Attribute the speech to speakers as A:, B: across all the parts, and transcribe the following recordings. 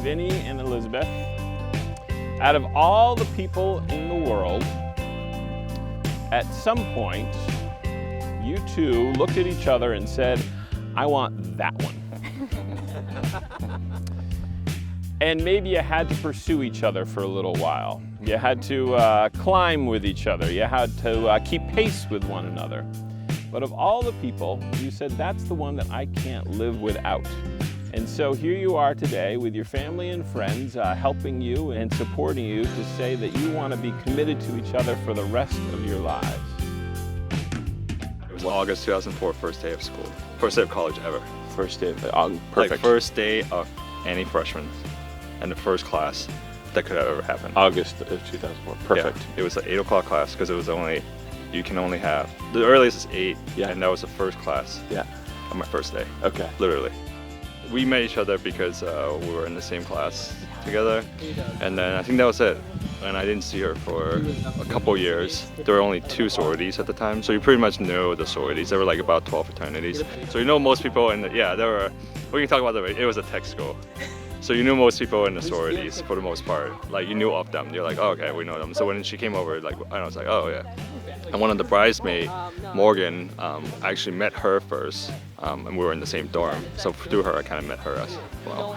A: Vinny and Elizabeth, out of all the people in the world, at some point, you two looked at each other and said, I want that one. And maybe you had to pursue each other for a little while. You had to climb with each other. You had to keep pace with one another. But of all the people, you said, that's the one that I can't live without. And so here you are today with your family and friends helping you and supporting you to say that you want to be committed to each other for the rest of your lives.
B: It was August 2004, first day of school. First day of college ever.
A: First day, perfect.
B: Like first day of any freshman and the first class that could have ever happened.
A: August of 2004, perfect.
B: Yeah, it was an 8 o'clock class because it was only, you can only have, the earliest is 8,
A: Yeah.
B: and that was the first class on my first day.
A: Okay.
B: Literally. We met each other because we were in the same class together, and then I think that was it. And I didn't see her for a couple years. There were only 2 sororities at the time, so you pretty much know the sororities. There were like about 12 fraternities. So you know most people in the, there were, we can talk about it was a tech school. So you knew most people in the sororities for the most part. Like you knew of them. You're like, oh, okay, we know them. So when she came over, like I was like, oh yeah. And one of the bridesmaids, Morgan, I actually met her first, and we were in the same dorm. So through her, I kind of met her as well.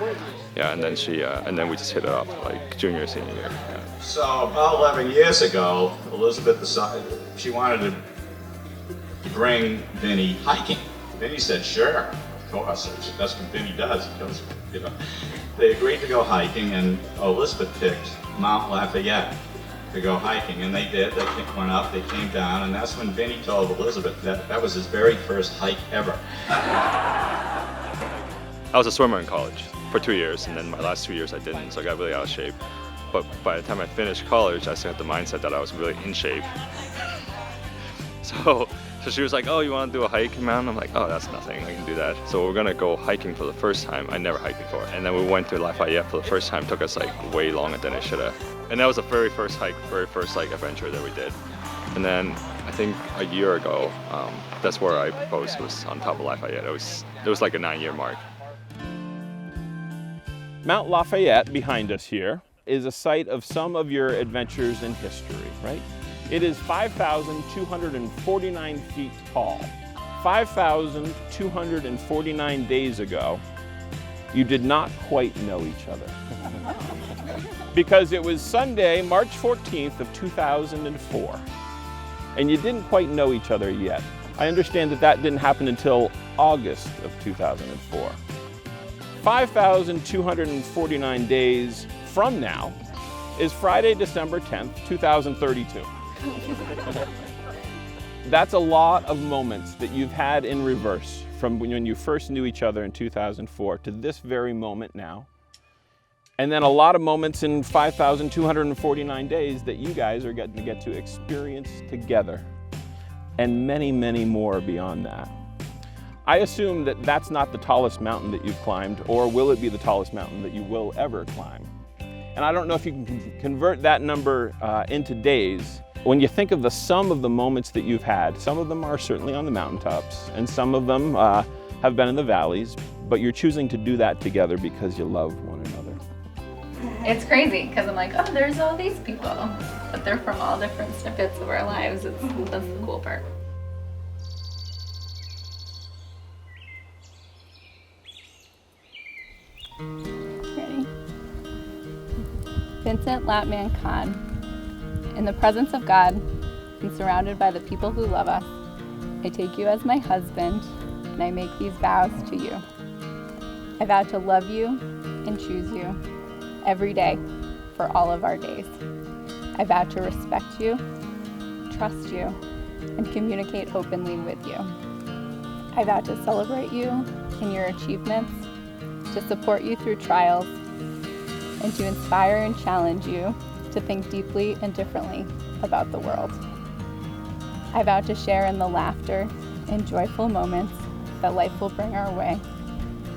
B: Yeah, and then and then we just hit it off like junior, senior year. Yeah.
C: So about 11 years ago, Elizabeth decided she wanted to bring Vinny hiking. Vinny said, sure, of course. That's what Vinny does. He goes, you know. They agreed to go hiking, and Elizabeth picked Mount Lafayette to go hiking, and they did. They went up, they came down, and that's when Vinny told Elizabeth that was his very first hike ever.
B: I was a swimmer in college for 2 years, and then my last 2 years I didn't, so I got really out of shape. But by the time I finished college, I still had the mindset that I was really in shape. So she was like, oh, you want to do a hike, man? I'm like, oh, that's nothing, I can do that. So we're gonna go hiking for the first time. I never hiked before. And then we went to Lafayette for the first time. It took us like way longer than it should have. And that was the very first adventure that we did. And then I think a year ago, that's where I proposed, was on top of Lafayette. It was like a 9-year mark.
A: Mount Lafayette behind us here is a site of some of your adventures in history, right? It is 5,249 feet tall. 5,249 days ago, you did not quite know each other. Because it was Sunday, March 14th of 2004, and you didn't quite know each other yet. I understand that didn't happen until August of 2004. 5,249 days from now is Friday, December 10th, 2032. That's a lot of moments that you've had in reverse from when you first knew each other in 2004 to this very moment now. And then a lot of moments in 5,249 days that you guys are getting to get to experience together. And many, many more beyond that. I assume that that's not the tallest mountain that you've climbed, or will it be the tallest mountain that you will ever climb? And I don't know if you can convert that number into days. When you think of the sum of the moments that you've had, some of them are certainly on the mountaintops, and some of them have been in the valleys, but you're choosing to do that together because you love one another.
D: It's crazy, because I'm like, oh, there's all these people, but they're from all different snippets of our lives. That's the cool part.
E: Ready? Vincent Latman Khan. In the presence of God and surrounded by the people who love us, I take you as my husband, and I make these vows to you. I vow to love you and choose you every day for all of our days. I vow to respect you, trust you, and communicate openly with you. I vow to celebrate you in your achievements, to support you through trials, and to inspire and challenge you to think deeply and differently about the world. I vow to share in the laughter and joyful moments that life will bring our way,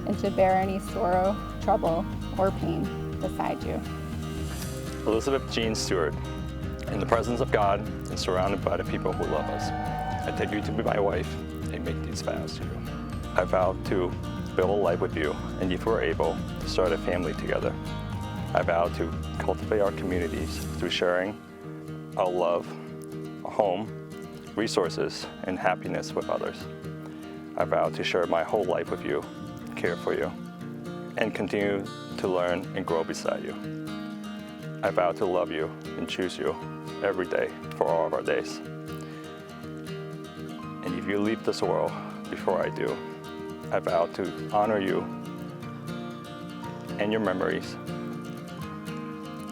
E: and to bear any sorrow, trouble, or pain beside you.
F: Elizabeth Jean Stewart, in the presence of God and surrounded by the people who love us, I take you to be my wife and make these vows to you. I vow to build a life with you, and if we're able, to start a family together. I vow to cultivate our communities through sharing our love, a home, resources, and happiness with others. I vow to share my whole life with you, care for you, and continue to learn and grow beside you. I vow to love you and choose you every day for all of our days. And if you leave this world before I do, I vow to honor you and your memories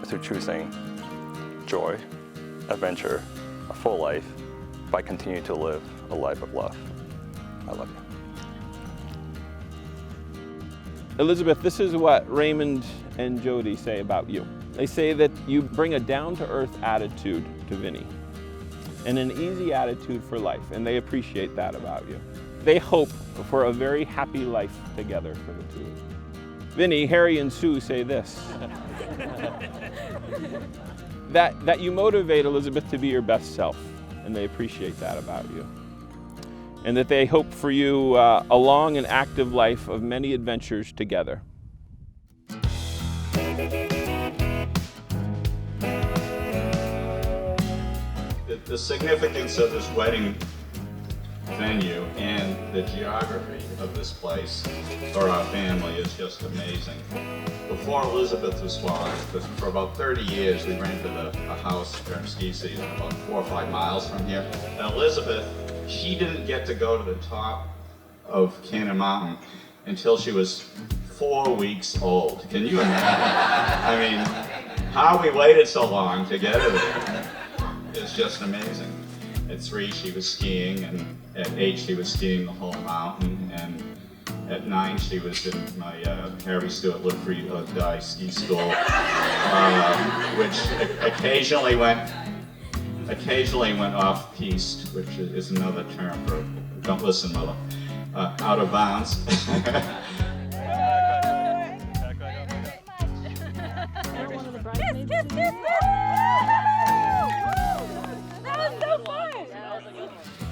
F: through choosing joy, adventure, a full life by continuing to live a life of love. I love you.
A: Elizabeth, this is what Raymond and Jody say about you. They say that you bring a down-to-earth attitude to Vinny and an easy attitude for life, and they appreciate that about you. They hope for a very happy life together for the two of you. Vinny, Harry, and Sue say this, that you motivate Elizabeth to be your best self, and they appreciate that about you. And that they hope for you a long and active life of many adventures together.
C: The significance of this wedding venue and the geography of this place for our family is just amazing. Before Elizabeth was born, for about 30 years we rented a house during ski season about 4 or 5 miles from here. And Elizabeth, she didn't get to go to the top of Cannon Mountain until she was 4 weeks old. Can you imagine? I mean, how we waited so long to get her there is just amazing. At 3 she was skiing, and at 8 she was skiing the whole mountain, and at 9 she was in my Harry Stewart Livery Dye ski school, which occasionally went off-piste, which is another term for, don't listen, mother, out of bounds.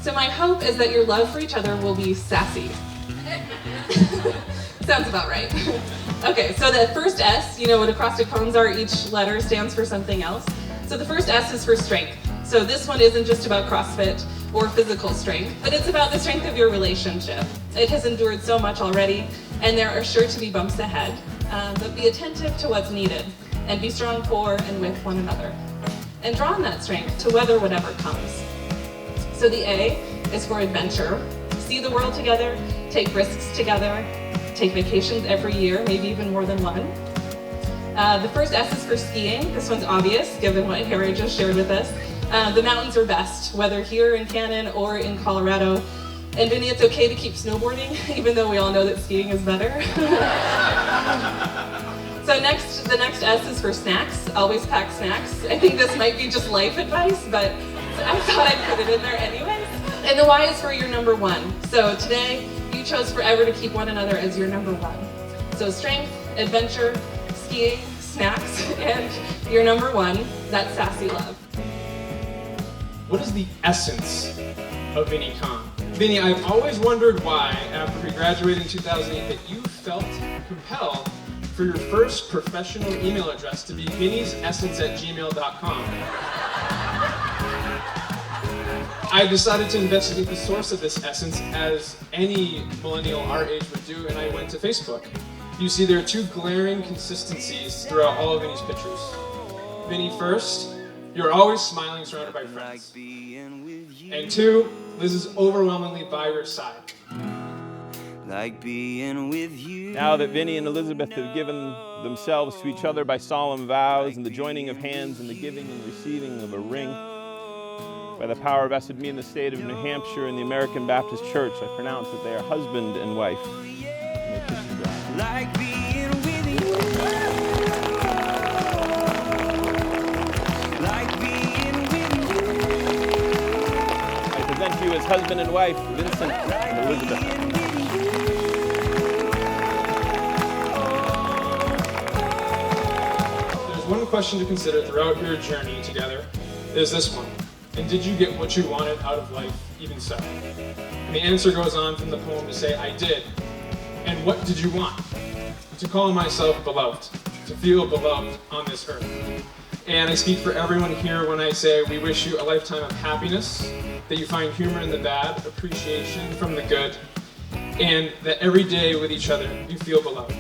G: So my hope is that your love for each other will be sassy. Sounds about right. Okay, so the first S, you know what acrostic poems are, each letter stands for something else. So the first S is for strength. So this one isn't just about CrossFit or physical strength, but it's about the strength of your relationship. It has endured so much already, and there are sure to be bumps ahead. But be attentive to what's needed, and be strong for and with one another. And draw on that strength to weather whatever comes. So the A is for adventure. See the world together, take risks together, take vacations every year, maybe even more than one. The first S is for skiing. This one's obvious, given what Harry just shared with us. The mountains are best, whether here in Cannon or in Colorado. And Vinny, it's okay to keep snowboarding, even though we all know that skiing is better. So the next S is for snacks. Always pack snacks. I think this might be just life advice, but I thought I'd put it in there anyways. And the Y is for your number one. So today, you chose forever to keep one another as your number one. So strength, adventure, skiing, snacks, and your number one, that's sassy love.
H: What is the essence of Vinny Kahn? Vinny, I've always wondered why, after we graduated in 2008, that you felt compelled for your first professional email address to be vinny'sessence@gmail.com. I decided to investigate the source of this essence, as any millennial our age would do, and I went to Facebook. You see, there are 2 glaring consistencies throughout all of Vinny's pictures. Vinny, first, you're always smiling, surrounded by friends. And 2, Liz is overwhelmingly by your side.
I: Like being with you.
A: Now that Vinny and Elizabeth have given themselves to each other by solemn vows and the joining of hands and the giving and receiving of a ring, by the power vested in me in the state of New Hampshire and the American Baptist Church, I pronounce that they are husband and wife. May kiss you bride.
I: Like being with you. Like being with you.
A: I present to you as husband and wife, Vincent and Elizabeth.
H: There's one question to consider throughout your journey together, is this one. And did you get what you wanted out of life, even so? And the answer goes on from the poem to say, I did. And what did you want? To call myself beloved, to feel beloved on this earth. And I speak for everyone here when I say we wish you a lifetime of happiness, that you find humor in the bad, appreciation from the good, and that every day with each other you feel beloved.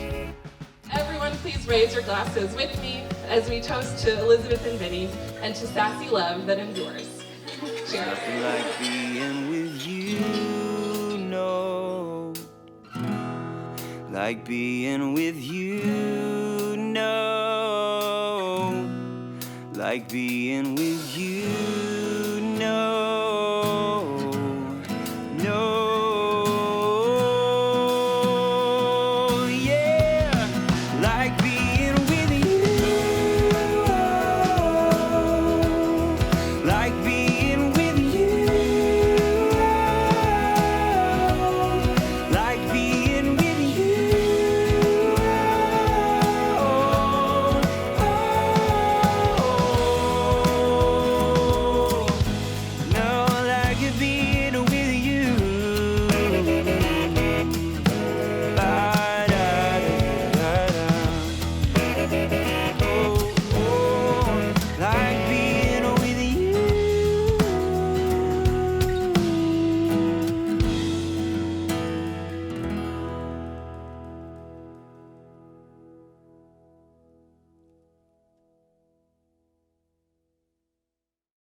G: Everyone, please raise your glasses with me as we toast to Elizabeth and Vinny and to sassy love that endures. Cheers.
I: Nothing like being with you, no. Like being with you, no. Like being with you.